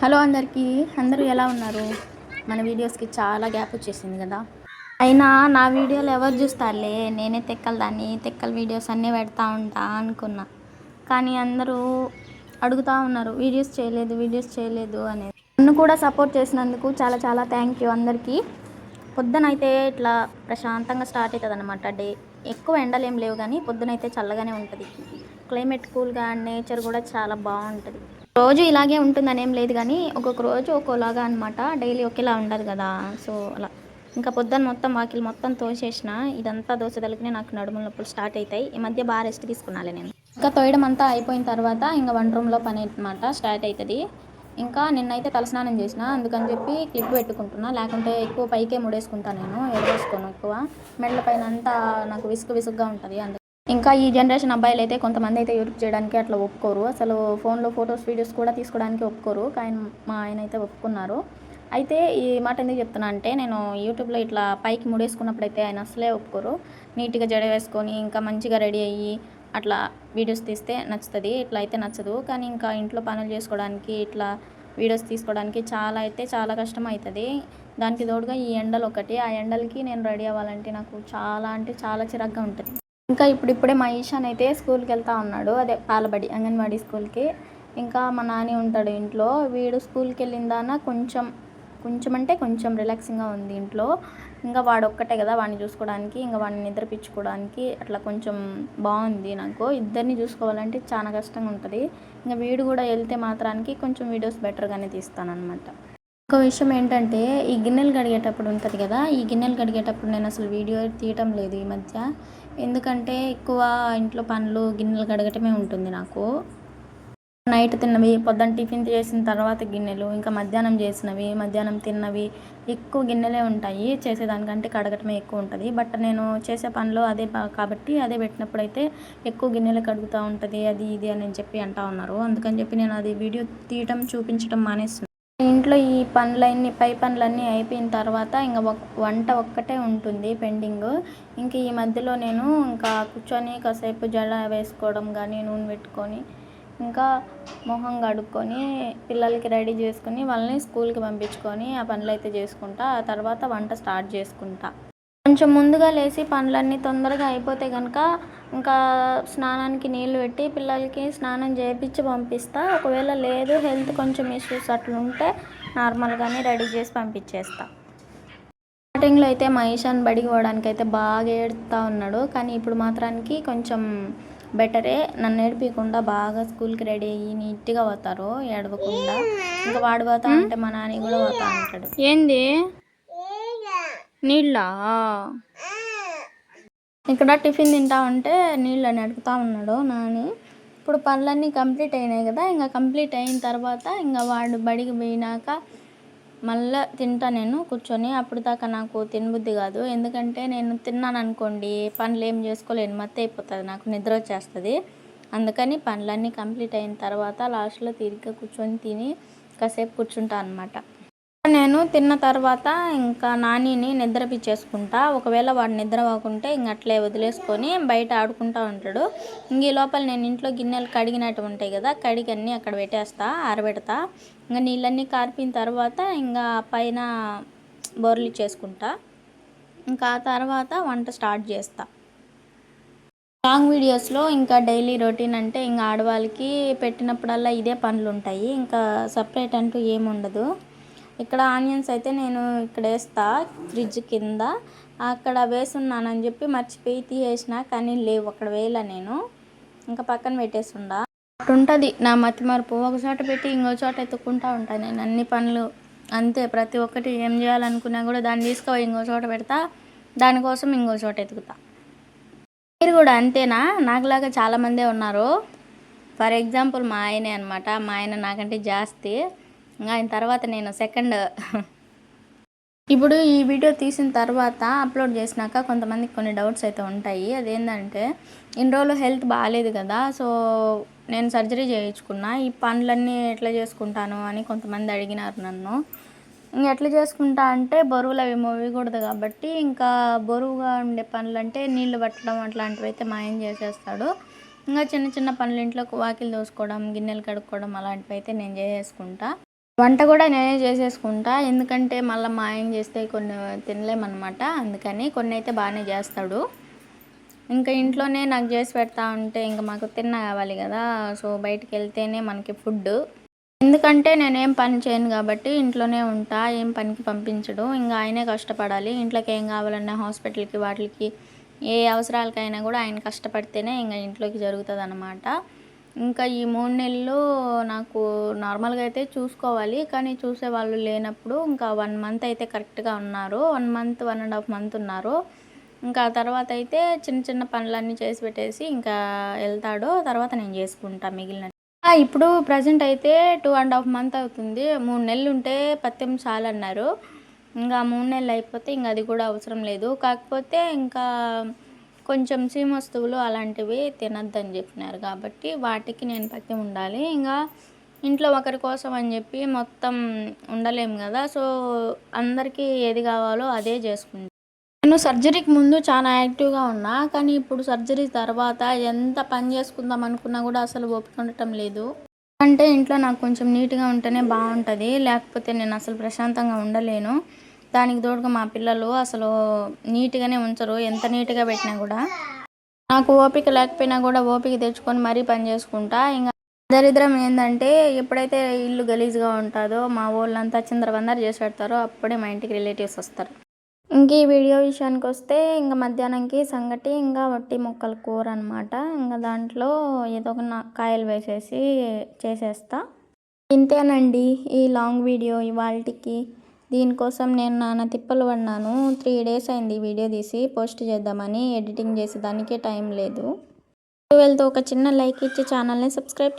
Hello అందరికీ, అందరూ ఎలా ఉన్నారు? మన వీడియోస్కి చాలా గ్యాప్ వచ్చేసింది కదా. అయినా నా వీడియోలు ఎవరు చూస్తారులే, నేనే తెక్కల వీడియోస్ అన్నీ పెడతా ఉంటా అనుకున్నా. కానీ అందరూ అడుగుతూ ఉన్నారు వీడియోస్ చేయలేదు అనేది. నన్ను కూడా సపోర్ట్ చేసినందుకు చాలా చాలా థ్యాంక్ యూ అందరికీ. పొద్దునైతే ఇట్లా ప్రశాంతంగా స్టార్ట్ అవుతుంది అన్నమాట డే. ఎక్కువ ఎండలు ఏం లేవు కానీ పొద్దునైతే చల్లగానే ఉంటుంది. క్లైమేట్ కూల్గా, నేచర్ కూడా చాలా బాగుంటుంది. రోజు ఇలాగే ఉంటుందని ఏం లేదు కానీ ఒక్కొక్క రోజు ఒక్కోలాగా అనమాట. డైలీ ఒకేలా ఉండదు కదా. సో అలా ఇంకా పొద్దున్న మొత్తం వాకిలు మొత్తం తోసేసిన. ఇదంతా దోశదలుకునే నాకు నడుముల నొప్పులు స్టార్ట్ అవుతాయి. ఈ మధ్య బాగా రెస్ట్ తీసుకున్నాను నేను. ఇంకా తోయడం అంతా అయిపోయిన తర్వాత ఇంకా వంట రూమ్లో పని అనమాట స్టార్ట్ అవుతుంది. ఇంకా నిన్నైతే తలస్నానం చేసిన, అందుకని చెప్పి క్లిప్ పెట్టుకుంటున్నా. లేకుంటే ఎక్కువ పైకే ముడేసుకుంటాను నేను, ఎడవేసుకోను ఎక్కువ. మెడల పైన అంతా నాకు విసుగుగా ఉంటుంది. ఇంకా ఈ జనరేషన్ అబ్బాయిలు అయితే కొంతమంది అయితే యూట్యూబ్ చేయడానికి అట్లా ఒప్పుకోరు. అసలు ఫోన్లో ఫొటోస్ వీడియోస్ కూడా తీసుకోవడానికి ఒప్పుకోరు. కానీ మా ఆయన అయితే ఒప్పుకున్నారు. అయితే ఈ మాట ఎందుకు చెప్తున్నా అంటే, నేను యూట్యూబ్లో ఇట్లా పైకి ముడేసుకున్నప్పుడు అయితే ఆయన అసలే ఒప్పుకోరు. నీట్గా జడ వేసుకొని ఇంకా మంచిగా రెడీ అయ్యి అట్లా వీడియోస్ తీస్తే నచ్చుతుంది. ఇట్లా అయితే నచ్చదు. కానీ ఇంకా ఇంట్లో పనులు చేసుకోవడానికి ఇట్లా వీడియోస్ తీసుకోవడానికి చాలా కష్టం అవుతుంది. దానికి తోడుగా ఈ ఎండలు ఒకటి, ఆ ఎండలకి నేను రెడీ అవ్వాలంటే నాకు చాలా అంటే చాలా చిరాగ్గా ఉంటుంది. ఇంకా ఇప్పుడిప్పుడే మా ఈశాన్ అయితే స్కూల్కి వెళ్తూ ఉన్నాడు, అదే పాలబడి అంగన్వాడీ స్కూల్కి. ఇంకా మా నాని ఉంటాడు ఇంట్లో. వీడు స్కూల్కి వెళ్ళిందాన కొంచెం రిలాక్సింగ్గా ఉంది ఇంట్లో. ఇంకా వాడు ఒక్కటే కదా, వాడిని చూసుకోవడానికి, ఇంకా వాడిని నిద్రపించుకోవడానికి అట్లా కొంచెం బాగుంది నాకు. ఇద్దరిని చూసుకోవాలంటే చాలా కష్టంగా ఉంటుంది. ఇంకా వీడు కూడా వెళ్తే మాత్రానికి కొంచెం వీడియోస్ బెటర్గానే తీస్తానన్నమాట. ఒక విషయం ఏంటంటే, ఈ గిన్నెలు కడిగేటప్పుడు ఉంటుంది కదా, ఈ గిన్నెలు కడిగేటప్పుడు నేను అసలు వీడియో తీయటం లేదు ఈ మధ్య. ఎందుకంటే ఎక్కువ ఇంట్లో పనులు గిన్నెలు కడగటమే ఉంటుంది నాకు. నైట్ తిన్నవి, పొద్దున్న టిఫిన్ చేసిన తర్వాత గిన్నెలు, ఇంకా మధ్యాహ్నం చేసినవి, మధ్యాహ్నం తిన్నవి, ఎక్కువ గిన్నెలే ఉంటాయి. చేసేదానికంటే కడగటమే ఎక్కువ ఉంటుంది. బట్ నేను చేసే పనిలో అదే కాబట్టి అదే పెట్టినప్పుడు అయితే ఎక్కువ గిన్నెలు కడుగుతూ ఉంటుంది అది ఇది అని చెప్పి అంటూ ఉన్నారు. అందుకని చెప్పి నేను అది వీడియో తీయటం చూపించడం మానేస్తున్నాను. ఇంట్లో ఈ పనులన్నీ పై పనులన్నీ అయిపోయిన తర్వాత ఇంకా వంట ఒక్కటే ఉంటుంది పెండింగ్. ఇంక ఈ మధ్యలో నేను ఇంకా కూర్చొని కాసేపు జడ వేసుకోవడం కానీ, నూనె పెట్టుకొని ఇంకా మొహం కడుక్కొని పిల్లలకి రెడీ చేసుకొని వాళ్ళని స్కూల్కి పంపించుకొని ఆ పనులు అయితే చేసుకుంటా. ఆ తర్వాత వంట స్టార్ట్ చేసుకుంటా. కొంచెం ముందుగా లేచి పనులన్నీ తొందరగా అయిపోతే కనుక ఇంకా స్నానానికి నీళ్ళు పెట్టి పిల్లలకి స్నానం చేయించి పంపిస్తా. ఒకవేళ లేదు, హెల్త్ కొంచెం ఇష్యూస్ అట్లుంటే నార్మల్గానే రెడీ చేసి పంపించేస్తా. స్టార్టింగ్లో అయితే మా ఈశాన్ బడికి పోవడానికి అయితే బాగా ఏడుస్తూ ఉన్నాడు. కానీ ఇప్పుడు మాత్రానికి కొంచెం బెటరే. నన్ను ఏడిపించకుండా బాగా స్కూల్కి రెడీ అయ్యి నీట్గా పోతారు, ఏడవకుండా. ఇంకా వాడు పోతా ఉంటే మా నాని కూడా పోతా ఉంటాడు. ఏంది నీళ్ళ ఇక్కడ టిఫిన్ తింటా ఉంటే నీళ్ళని అడుగుతూ ఉన్నాడు నాని. ఇప్పుడు పనులన్నీ కంప్లీట్ అయినాయి కదా, ఇంకా కంప్లీట్ అయిన తర్వాత ఇంకా వాడు బడికి పోయినాక మళ్ళీ తింటా నేను కూర్చొని. అప్పుడు దాకా నాకు తినబుద్ధి కాదు. ఎందుకంటే నేను తిన్నాను అనుకోండి పనులు ఏం చేసుకోలేను, మత్తు అయిపోతుంది, నాకు నిద్ర వచ్చేస్తుంది. అందుకని పనులన్నీ కంప్లీట్ అయిన తర్వాత లాస్ట్లో తిరిగి కూర్చొని తిని కాసేపు కూర్చుంటా అనమాట. నేను తిన్న తర్వాత ఇంకా నానిని నిద్రపిచ్చేసుకుంటా. ఒకవేళ వాడు నిద్ర పోకుంటే ఇంక అట్లే వదిలేసుకొని బయట ఆడుకుంటూ ఉంటాడు. ఇంక ఈ లోపల నేను ఇంట్లో గిన్నెలు కడిగినట్టు ఉంటాయి కదా, కడిగి అన్నీ అక్కడ పెట్టేస్తా, ఆరబెడతా. ఇంకా నీళ్ళన్నీ కారిపోయిన తర్వాత ఇంకా పైన బోర్లు ఇచ్చేసుకుంటా. ఇంకా ఆ తర్వాత వంట స్టార్ట్ చేస్తా. లాంగ్ వీడియోస్లో ఇంకా డైలీ రొటీన్ అంటే ఇంకా ఆడవాళ్ళకి పెట్టినప్పుడల్లా ఇదే పనులు ఉంటాయి. ఇంకా సపరేట్ అంటూ ఏముండదు. ఇక్కడ ఆనియన్స్ అయితే నేను ఇక్కడ వేస్తా ఫ్రిడ్జ్ కింద. అక్కడ వేసున్నానని చెప్పి మర్చిపోయి తీసేసిన, కానీ లేవు అక్కడ వేయలే నేను. ఇంకా పక్కన పెట్టేస్తుండా. ఉంటుంది నా మతిమరుపు. ఒక చోట పెట్టి ఇంకో చోట ఎత్తుక్కుంటూ ఉంటాను నేను అన్ని పనులు. అంతే, ప్రతి ఒక్కటి ఏం చేయాలనుకున్నా కూడా దాన్ని తీసుకుపోయి ఇంకో చోట పెడతా, దానికోసం ఇంకో చోట ఎతుకుతా. మీరు కూడా అంతేనా? నాకులాగా చాలామందే ఉన్నారు. ఫర్ ఎగ్జాంపుల్ మా ఆయనే అనమాట. మా ఆయన నాకంటే జాస్తి, ఆయన తర్వాత నేను సెకండ్. ఇప్పుడు ఈ వీడియో తీసిన తర్వాత అప్లోడ్ చేసినాక కొంతమందికి కొన్ని డౌట్స్ అయితే ఉంటాయి. అదేంటంటే, ఇన్ని రోజులు హెల్త్ బాగాలేదు కదా, సో నేను సర్జరీ చేయించుకున్నా, ఈ పనులన్నీ ఎట్లా చేసుకుంటాను అని కొంతమంది అడిగినారు నన్ను. ఇంకా ఎట్లా చేసుకుంటా అంటే, బరువులు అవి మోయకూడదు కాబట్టి ఇంకా బరువుగా ఉండే పనులు అంటే నీళ్లు పట్టడం అట్లాంటివి అయితే మా ఆయన చేసేస్తాడు. ఇంకా చిన్న చిన్న పనులు ఇంట్లో వాకిలు దోసుకోవడం, గిన్నెలు కడుక్కోవడం అలాంటివి అయితే నేను చేసేసుకుంటా. వంట కూడా నేనే చేసేసుకుంటా. ఎందుకంటే మళ్ళీ మా ఆయన చేస్తే కొన్ని తినలేమన్నమాట. అందుకని కొన్ని అయితే బాగానే చేస్తాడు. ఇంకా ఇంట్లోనే నాకు చేసి పెడతా ఉంటే ఇంకా మాకు కావాలి కదా. సో బయటికి వెళ్తేనే మనకి ఫుడ్. ఎందుకంటే నేనేం పని చేయను కాబట్టి ఇంట్లోనే ఉంటా. ఏం పనికి పంపించడు. ఇంకా ఆయనే కష్టపడాలి. ఇంట్లోకి ఏం కావాలన్నా హాస్పిటల్కి వాటికి ఏ అవసరాలకైనా కూడా ఆయన కష్టపడితేనే ఇంకా ఇంట్లోకి జరుగుతుందన్నమాట. ఇంకా ఈ 3 నెలలు నాకు నార్మల్గా అయితే చూసుకోవాలి. కానీ చూసేవాళ్ళు లేనప్పుడు ఇంకా 1 మంత్ అయితే కరెక్ట్గా ఉన్నారు. 1 మంత్ 1.5 మంత్ ఉన్నారు. ఇంకా తర్వాత అయితే చిన్న చిన్న పనులన్నీ చేసి పెట్టేసి ఇంకా వెళ్తాడు. తర్వాత నేను చేసుకుంటా మిగిలిన. ఇప్పుడు ప్రజెంట్ అయితే 2.5 మంత్ అవుతుంది. 3 నెలలు ఉంటే పత్యం చాలన్నారు. ఇంకా 3 నెలలు అయిపోతే ఇంకా అది కూడా అవసరం లేదు. కాకపోతే ఇంకా కొంచెం వస్తువులు అలాంటివి తినొద్దని చెప్పినారు కాబట్టి వాటికి నేను పత్యం ఉండాలి. ఇంకా ఇంట్లో ఒకరి కోసం అని చెప్పి మొత్తం ఉండలేము కదా. సో అందరికీ ఏది కావాలో అదే చేసుకుంటాను. నేను సర్జరీకి ముందు చాలా యాక్టివ్గా ఉన్నా. కానీ ఇప్పుడు సర్జరీ తర్వాత ఎంత పని చేసుకుందాం అనుకున్నా కూడా అసలు ఓపిక ఉండటం లేదు. అంటే ఇంట్లో నాకు కొంచెం నీట్గా ఉంటేనే బాగుంటుంది. లేకపోతే నేను అసలు ప్రశాంతంగా ఉండలేను. దానికి తోడుగా మా పిల్లలు అసలు నీట్గానే ఉంచరు. ఎంత నీట్గా పెట్టినా కూడా. నాకు ఓపిక లేకపోయినా కూడా ఓపిక తెచ్చుకొని మరీ పని చేసుకుంటా. ఇంకా దరిద్రం ఏంటంటే ఎప్పుడైతే ఇల్లు గలీజ్గా ఉంటుందో మా వాళ్ళంతా చిందరవందర చేసి పెడతారో అప్పుడే మా ఇంటికి రిలేటివ్స్ వస్తారు. ఇంక ఈ వీడియో విషయానికి వస్తే ఇంకా మధ్యాహ్నంకి సంగటి ఇంకా వట్టి ముక్కల కూర అనమాట. ఇంకా దాంట్లో ఏదో ఒక కాయలు వేసేసి చేసేస్తా. ఇంతేనండి ఈ లాంగ్ వీడియో ఇవాళకి. దీనికోసం నేను నాన్న తిప్పలు పడినాను. 3 days అయింది ఈ వీడియో తీసి పోస్ట్ చేద్దామని. ఎడిటింగ్ చేసి దానికే టైం లేదు. వెళ్తూ ఒక చిన్న లైక్ ఇచ్చి ఛానల్ని సబ్స్క్రైబ్